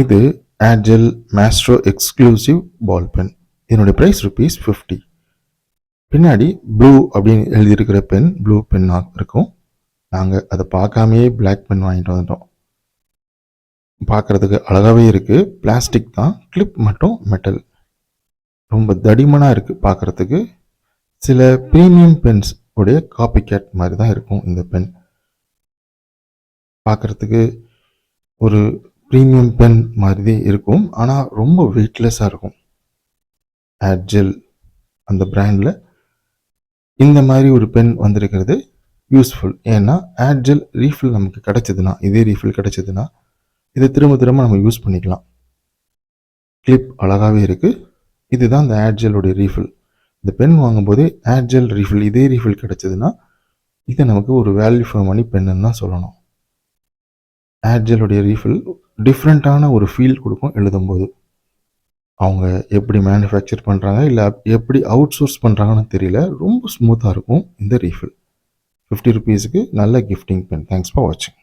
இது ஏர்ஜெல் maestro exclusive ball pen. இதனுடைய price ₹50. பின்னாடி ப்ளூ அப்படின்னு எழுதியிருக்கிற பென் ப்ளூ பென்னாக இருக்கும். நாங்கள் அதை பார்க்காமையே பிளாக் பென் வாங்கிட்டு வந்துட்டோம். பார்க்குறதுக்கு அழகாகவே இருக்குது. பிளாஸ்டிக் தான், கிளிப் மட்டும் மெட்டல். ரொம்ப தடிமனாக இருக்குது பார்க்குறதுக்கு. சில ப்ரீமியம் பென்ஸ் உடைய காப்பி கேட் மாதிரி தான் இருக்கும் இந்த பென். பார்க்குறதுக்கு ஒரு ப்ரீமியம் பென் மாதிரி இருக்கும், ஆனால் ரொம்ப வெயிட்லெஸ்ஸாக இருக்கும். ஏர்ஜெல் அந்த பிராண்டில் இந்த மாதிரி ஒரு பென் வந்திருக்கிறது யூஸ்ஃபுல். ஏன்னா ஏர்ஜெல் ரீஃபில் நமக்கு கிடச்சிதுன்னா, இதே ரீஃபில் கிடச்சிதுன்னா இதை திரும்ப திரும்ப நம்ம யூஸ் பண்ணிக்கலாம். கிளிப் அழகாகவே இருக்குது. இதுதான் இந்த ஏர்ஜெல்லுடைய ரீஃபில். இந்த பென் வாங்கும்போது ஏர்ஜெல் ரீஃபில் இதே ரீஃபில் கிடச்சிதுன்னா இதை நமக்கு ஒரு வேல்யூ ஃபார் மணி பென்னு தான் சொல்லணும். ஏர்ஜெல்லுடைய ரீஃபில் டிஃப்ரெண்ட்டான ஒரு ஃபீல் கொடுக்கும் எழுதும்போது. அவங்க எப்படி மேனுஃபேக்சர் பண்ணுறாங்க இல்லை எப்படி அவுட் சோர்ஸ் பண்ணுறாங்கன்னு தெரியல. ரொம்ப ஸ்மூத்தாக இருக்கும் இந்த ரீஃபில். ₹50க்கு நல்ல கிஃப்டிங் பென். தேங்க்ஸ் ஃபார் வாட்சிங்.